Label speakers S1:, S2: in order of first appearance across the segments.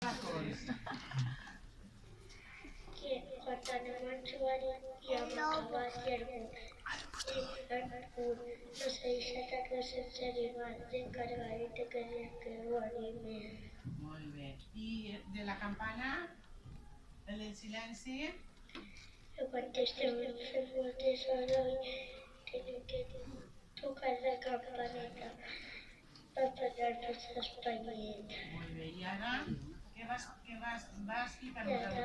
S1: Que quan anem al Joan i amb acabes i algú no s'ha deixat a que sense animar d'encarregar i te quedes que ho anime.
S2: Molt bé. I de la campana? El del silenci?
S1: Quan estem fent molt de soroll tenim que tocar la campaneta per parar-nos l'espaiet.
S2: Molt bé. I ara? Què va explicar?
S1: I ara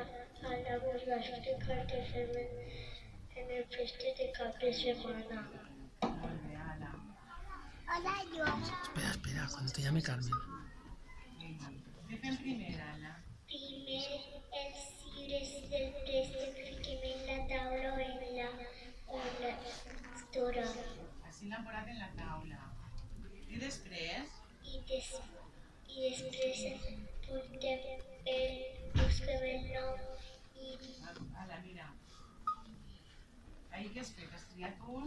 S1: us va explicar què fem en el feste de cap de setmana.
S2: Molt bé, Ala.
S3: Hola, Joan.
S4: Espera, cuando te llame Carmen.
S2: Què fem primer, Ala?
S1: Primer, els llibres del préstec fiquem en la taula o en la estora.
S2: Així l'han posat en la taula. I després?
S1: I després busquem el nom i...
S2: Ala, mira. Ahir què has fet? Has triat un?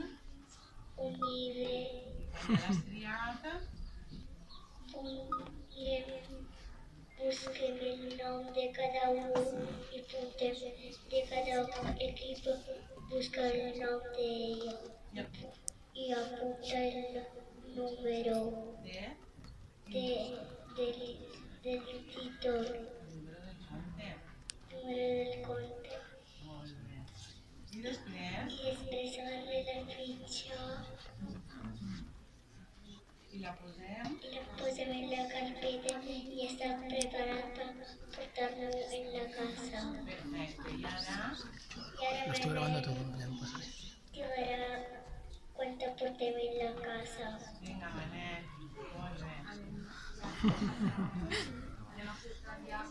S1: Un llibre.
S2: I quan ja l'has triat?
S1: Busquem el nom de cada un i puntem de cada equip buscar el nom d'ella i apunta el número del títol,
S2: Número del
S1: número del
S2: compte.
S1: compte.
S2: Molt bé. I després?
S1: I després agarrem la fitxa
S2: I la posem?
S1: i la posem en la carpeta i està preparat per portar-lo en la casa.
S2: Perfecte. I ara?
S4: Lo estoy grabando todo, ya no pasa nada.
S1: I ara quan te portem en la casa.
S2: Vinga, Manet. Molt bé.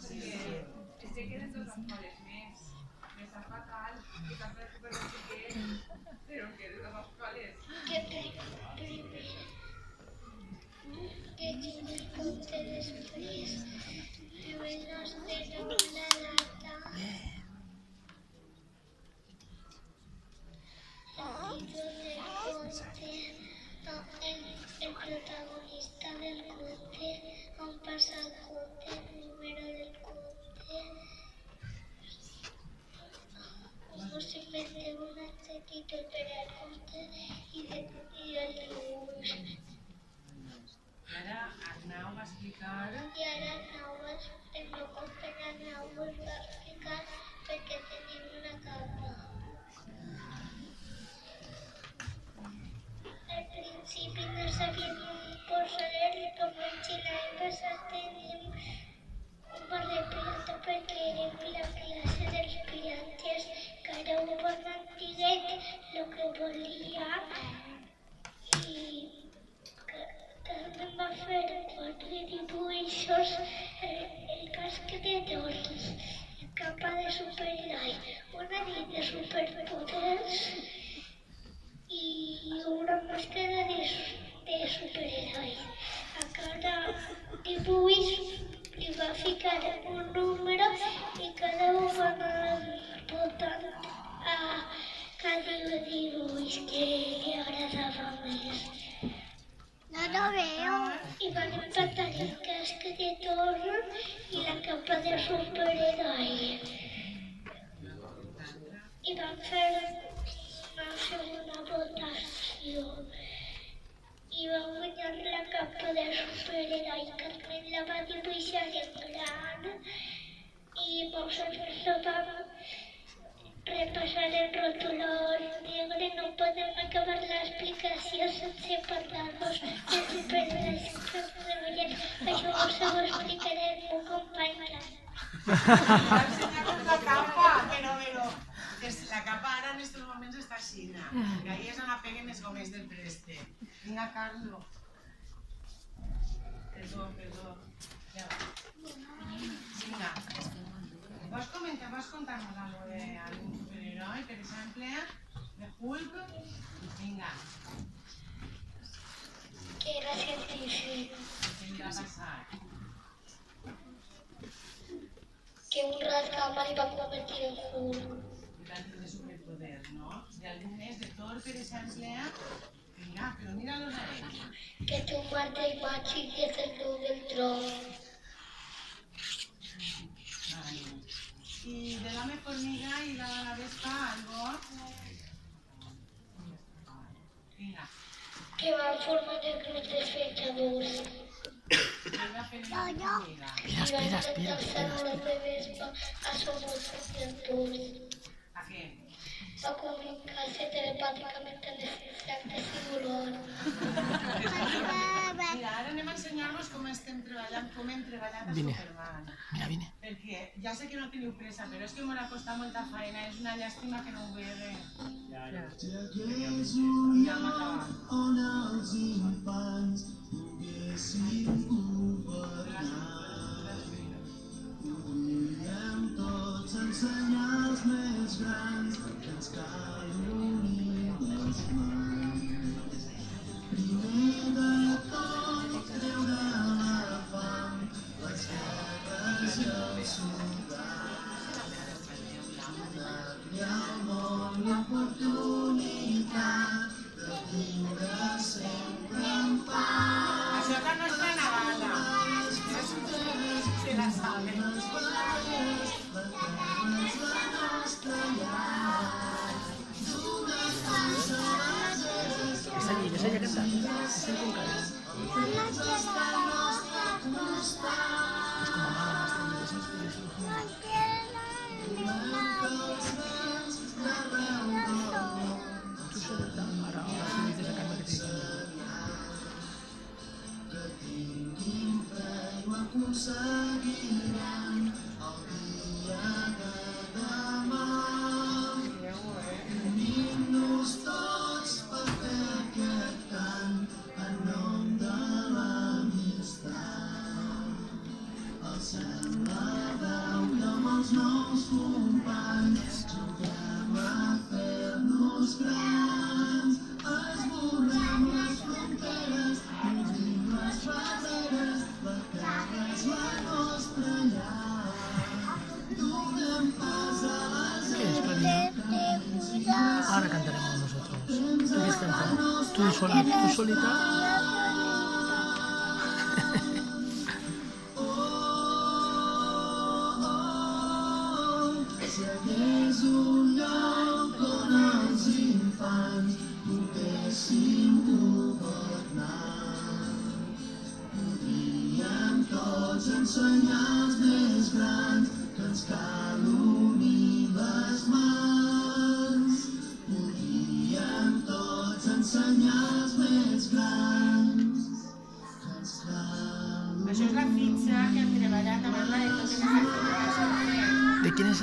S5: Si se queden dos escoles més. Me sap fatal, que s'han preocupat no sé què, però que de dos escoles.
S1: Que primer llegim el compte després, fem els de nou la data, el títol del compte, el protagonista del compte, on passa el compte, el número del compte. Us inventem un altre títol per al compte i el dibuix.
S2: I ara Arnau va explicar...
S1: I ara el meu company Arnau us va explicar per què tenim una capa. Al principi no sabíem posar el torneig i l'any passat tenim un bar de pirata perquè érem la classe dels pirates que era un bon antiguet el que volia i Carmen va fer 4 dibuixos, el casc de torns, la capa de superheroi, una nit de superpoders i una màscara de superheroi. A cada dibuix li va ficar un número i cada un va anar votant a cada dibuix que li agradava més.
S3: No lo veo.
S1: I van empatar el casc de torn i la capa de superheroi. I van fer una segona votació. I va guanyar la capa de superheroi. Carmen la va dibuixar en gran i nosaltres vam repassar el rotulor negre. No podem acabar l'explicació sense parlar-vos de superherois que treballen. Això us ho explicaré el meu company.
S2: Va ensenyar com la capa, però... La capa ara en estos moments està aixina. Que ahí és on apeguen les gomes del préstec. Vinga, Carlo. Perdó. Ja. Vinga. Vas contar-nos algo d'algun superheroi, per exemple, de Hulk? Vinga.
S1: Que era científic.
S2: Què li va passar?
S1: Que un rascam li va convertir en Hulk.
S2: I va tindre superpoders, no? I algun més de Thor, per exemple? Vinga, però mira-los a ells.
S1: Que té un martell màgic i és el déu del tron.
S2: formiga y la vespa algo. Vinga.
S1: Que va en forma de cruz desfechadors.
S2: Vinga, fent la formiga.
S4: Espera, espera, espera, espera,
S1: Los
S4: espera.
S1: bebés a somos protectors.
S2: A què?
S1: Va comunicarse telepàticamente en les exactes i volar.
S2: Mira, ara anem a ensenyar-vos com estem treballant, com hem treballat a
S4: Vine.
S2: Superman.
S4: Mira, vine.
S2: Perquè ja sé que no teniu pressa, però és que m'ha costat molta feina, és una llàstima que no ho veure. Ja hem acabat. Això és la nostra Nadala. Se la saben.
S4: Que s'hagi cantat. Que s'hagi cantat. Pues como mala más tarde de esas, pues eso. Tú solita, ahora sí dices a Carmen que te dice. ¿Qué es, Claudia? Ahora cantaremos nosotros. ¿Tú quieres cantar? ¿Tú solita?
S2: Això és la fitxa que hem treballat abans de totes les activitats.
S4: ¿De quién es?